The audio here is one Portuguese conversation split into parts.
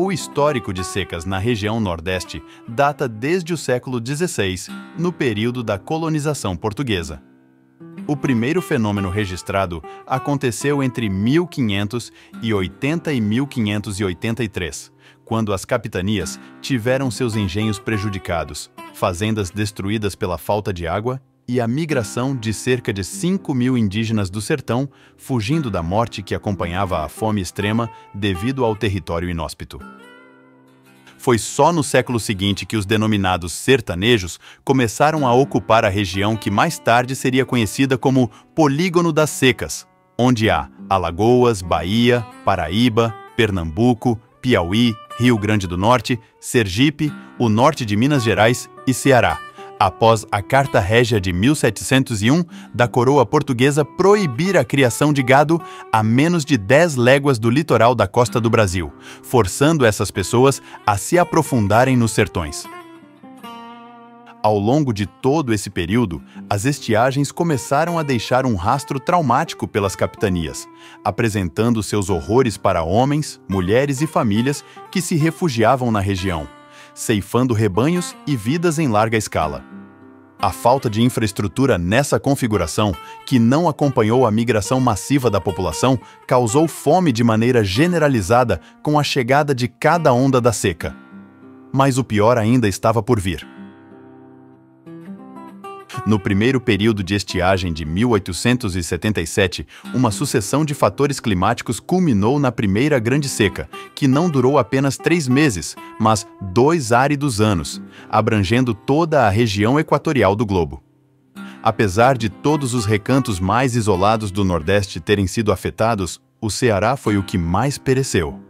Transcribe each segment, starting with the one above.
O histórico de secas na região Nordeste data desde o século XVI, no período da colonização portuguesa. O primeiro fenômeno registrado aconteceu entre 1580 e 1583, quando as capitanias tiveram seus engenhos prejudicados, fazendas destruídas pela falta de água e a migração de cerca de 5.000 indígenas do sertão, fugindo da morte que acompanhava a fome extrema devido ao território inóspito. Foi só no século seguinte que os denominados sertanejos começaram a ocupar a região que mais tarde seria conhecida como Polígono das Secas, onde há Alagoas, Bahia, Paraíba, Pernambuco, Piauí, Rio Grande do Norte, Sergipe, o norte de Minas Gerais e Ceará, após a Carta Régia de 1701 da coroa portuguesa proibir a criação de gado a menos de 10 léguas do litoral da costa do Brasil, forçando essas pessoas a se aprofundarem nos sertões. Ao longo de todo esse período, as estiagens começaram a deixar um rastro traumático pelas capitanias, apresentando seus horrores para homens, mulheres e famílias que se refugiavam na região, ceifando rebanhos e vidas em larga escala. A falta de infraestrutura nessa configuração, que não acompanhou a migração massiva da população, causou fome de maneira generalizada com a chegada de cada onda da seca. Mas o pior ainda estava por vir. No primeiro período de estiagem de 1877, uma sucessão de fatores climáticos culminou na primeira grande seca, que não durou apenas 3 meses, mas 2 áridos anos, abrangendo toda a região equatorial do globo. Apesar de todos os recantos mais isolados do Nordeste terem sido afetados, o Ceará foi o que mais pereceu.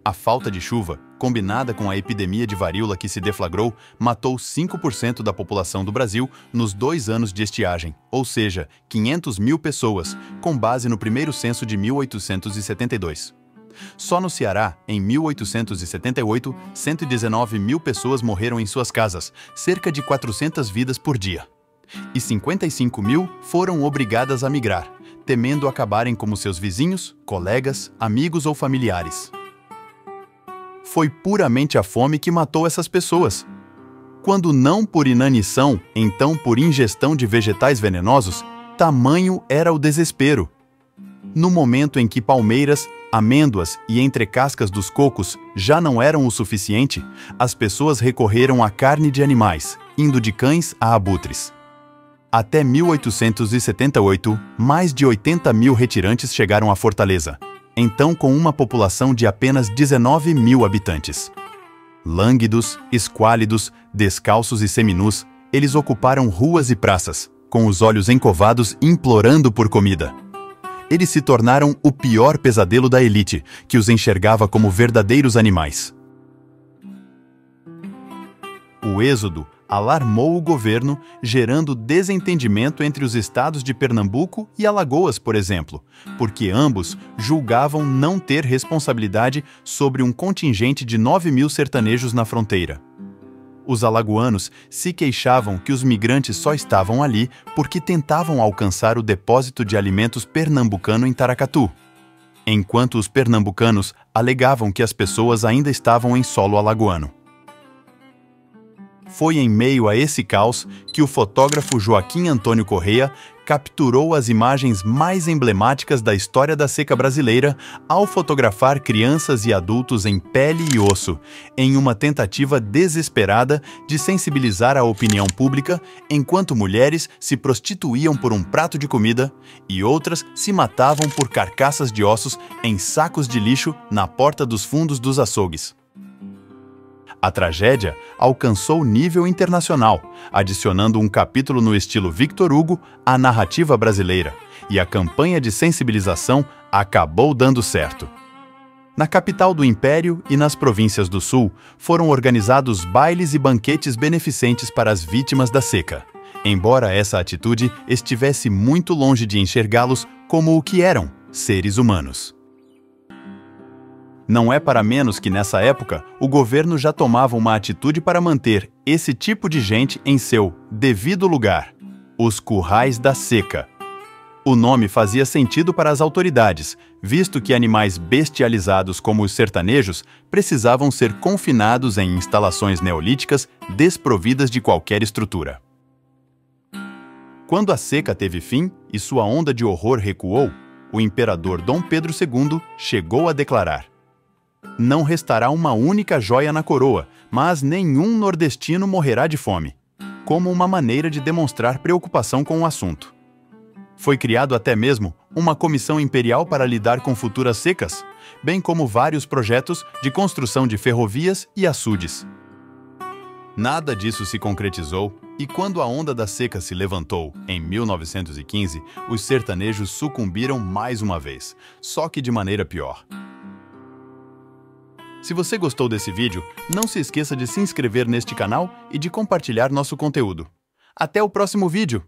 A falta de chuva, combinada com a epidemia de varíola que se deflagrou, matou 5% da população do Brasil nos 2 anos de estiagem, ou seja, 500.000 pessoas, com base no primeiro censo de 1872. Só no Ceará, em 1878, 119.000 pessoas morreram em suas casas, cerca de 400 vidas por dia. E 55.000 foram obrigadas a migrar, temendo acabarem como seus vizinhos, colegas, amigos ou familiares. Foi puramente a fome que matou essas pessoas. Quando não por inanição, então por ingestão de vegetais venenosos, tamanho era o desespero. No momento em que palmeiras, amêndoas e entrecascas dos cocos já não eram o suficiente, as pessoas recorreram à carne de animais, indo de cães a abutres. Até 1878, mais de 80.000 retirantes chegaram à fortaleza, então com uma população de apenas 19.000 habitantes. Lânguidos, esquálidos, descalços e seminus, eles ocuparam ruas e praças, com os olhos encovados implorando por comida. Eles se tornaram o pior pesadelo da elite, que os enxergava como verdadeiros animais. O êxodo alarmou o governo, gerando desentendimento entre os estados de Pernambuco e Alagoas, por exemplo, porque ambos julgavam não ter responsabilidade sobre um contingente de 9.000 sertanejos na fronteira. Os alagoanos se queixavam que os migrantes só estavam ali porque tentavam alcançar o depósito de alimentos pernambucano em Taracatu, enquanto os pernambucanos alegavam que as pessoas ainda estavam em solo alagoano. Foi em meio a esse caos que o fotógrafo Joaquim Antônio Correia capturou as imagens mais emblemáticas da história da seca brasileira ao fotografar crianças e adultos em pele e osso, em uma tentativa desesperada de sensibilizar a opinião pública, enquanto mulheres se prostituíam por um prato de comida e outras se matavam por carcaças de ossos em sacos de lixo na porta dos fundos dos açougues. A tragédia alcançou nível internacional, adicionando um capítulo no estilo Victor Hugo à narrativa brasileira, e a campanha de sensibilização acabou dando certo. Na capital do Império e nas províncias do Sul, foram organizados bailes e banquetes beneficentes para as vítimas da seca, embora essa atitude estivesse muito longe de enxergá-los como o que eram, seres humanos. Não é para menos que nessa época, o governo já tomava uma atitude para manter esse tipo de gente em seu devido lugar, os currais da seca. O nome fazia sentido para as autoridades, visto que animais bestializados como os sertanejos precisavam ser confinados em instalações neolíticas desprovidas de qualquer estrutura. Quando a seca teve fim e sua onda de horror recuou, o imperador Dom Pedro II chegou a declarar: "Não restará uma única joia na coroa, mas nenhum nordestino morrerá de fome", como uma maneira de demonstrar preocupação com o assunto. Foi criado até mesmo uma comissão imperial para lidar com futuras secas, bem como vários projetos de construção de ferrovias e açudes. Nada disso se concretizou, e quando a onda da seca se levantou, em 1915, os sertanejos sucumbiram mais uma vez, só que de maneira pior. Se você gostou desse vídeo, não se esqueça de se inscrever neste canal e de compartilhar nosso conteúdo. Até o próximo vídeo!